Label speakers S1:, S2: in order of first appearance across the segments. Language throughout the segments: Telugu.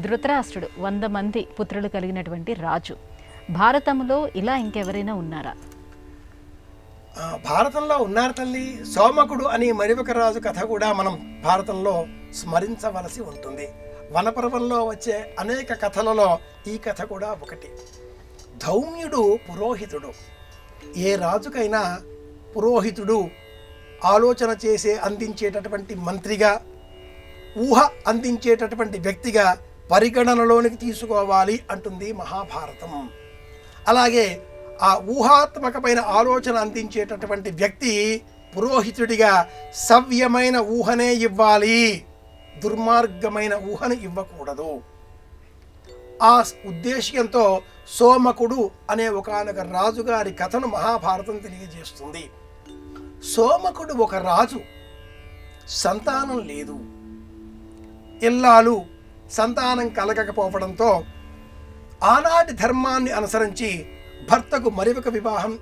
S1: ధృతరాష్ట్రుడు 100 మంది పుత్రులు కలిగినటువంటి రాజు. భారతంలో ఇలా ఇంకెవరైనా ఉన్నారా?
S2: భారతంలో ఉన్నారు తల్లి. సోమకుడు అని మరొక రాజు కథ కూడా మనం భారతంలో స్మరించవలసి ఉంటుంది. వనపర్వంలో వచ్చే అనేక కథలలో ఈ కథ కూడా ఒకటి. ధౌమ్యుడు పురోహితుడు. ఏ రాజుకైనా పురోహితుడు ఆలోచన చేసే అందించేటటువంటి మంత్రిగా, ఊహ అందించేటటువంటి వ్యక్తిగా పరిగణనలోనికి తీసుకోవాలి అంటుంది మహాభారతం. అలాగే ఆ ఊహాత్మకమైన ఆలోచన అందించేటటువంటి వ్యక్తి పురోహితుడిగా సవ్యమైన ఊహనే ఇవ్వాలి, దుర్మార్గమైన ఊహను ఇవ్వకూడదు. ఆ ఉద్దేశ్యంతో సోమకుడు అనే ఒకానొక రాజుగారి కథను మహాభారతం తెలియజేస్తుంది. సోమకుడు ఒక రాజు, సంతానం లేదు. ఇల్లాలు సంతానం కలగకపోవడంతో ఆనాటి ధర్మాన్ని అనుసరించి భర్తకు మరొక వివాహం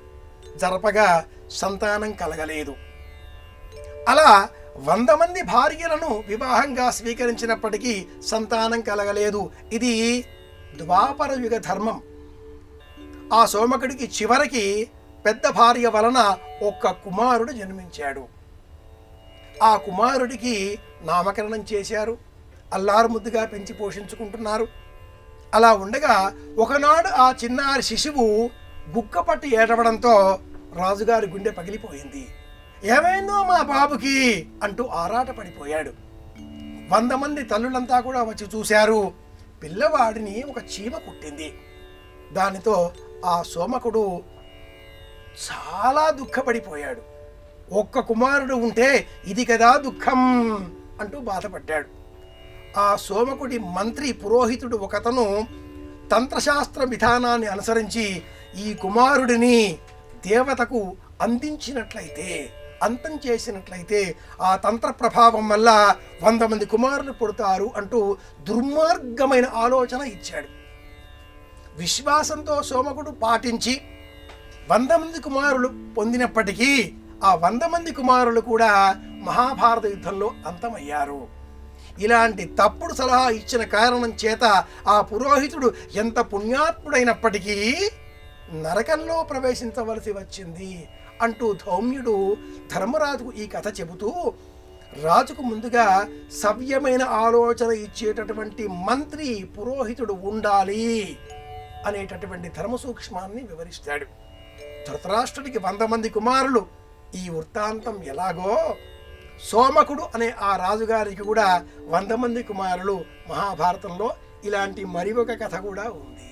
S2: జరపగా సంతానం కలగలేదు. అలా 100 మంది భార్యలను వివాహంగా స్వీకరించినప్పటికీ సంతానం కలగలేదు. ఇది ద్వాపర యుగ ధర్మం. ఆ సోమకుడికి చివరికి పెద్ద భార్య వలన ఒక్క కుమారుడు జన్మించాడు. ఆ కుమారుడికి నామకరణం చేశారు. అల్లారు ముద్దుగా పెంచి పోషించుకుంటున్నారు. అలా ఉండగా ఒకనాడు ఆ చిన్నారి శిశువు గుక్కపట్టి ఏడవడంతో రాజుగారి గుండె పగిలిపోయింది. ఏమైందో మా బాబుకి అంటూ ఆరాట పడిపోయాడు. 100 మంది తల్లులంతా కూడా వచ్చి చూశారు. పిల్లవాడిని ఒక చీమ కుట్టింది. దానితో ఆ సోమకుడు చాలా దుఃఖపడిపోయాడు. ఒక్క కుమారుడు ఉంటే ఇది కదా దుఃఖం అంటూ బాధపడ్డాడు. ఆ సోమకుడి మంత్రి పురోహితుడు ఒకతను తంత్రశాస్త్ర విధానాన్ని అనుసరించి ఈ కుమారుడిని దేవతకు అందించినట్లయితే, అంతం చేసినట్లయితే ఆ తంత్ర ప్రభావం వల్ల 100 మంది కుమారులు పుడతారు అంటూ దుర్మార్గమైన ఆలోచన ఇచ్చాడు. విశ్వాసంతో సోమకుడు పాటించి 100 మంది కుమారులు పొందినప్పటికీ ఆ 100 మంది కుమారులు కూడా మహాభారత యుద్ధంలో అంతమయ్యారు. ఇలాంటి తప్పుడు సలహా ఇచ్చిన కారణం చేత ఆ పురోహితుడు ఎంత పుణ్యాత్ముడైనప్పటికీ నరకంలో ప్రవేశించవలసి వచ్చింది అంటూ ధౌమ్యుడు ధర్మరాజుకు ఈ కథ చెబుతూ రాజుకు ముందుగా సవ్యమైన ఆలోచన ఇచ్చేటటువంటి మంత్రి పురోహితుడు ఉండాలి అనేటటువంటి ధర్మ సూక్ష్మాన్ని వివరిస్తాడు. ధృతరాష్ట్రుడికి 100 మంది కుమారులు. ఈ వృత్తాంతం ఎలాగో సోమకుడు అనే ఆ రాజుగారికి కూడా 100 మంది కుమారులు. మహాభారతంలో ఇలాంటి మరి ఒక కథ కూడా ఉంది.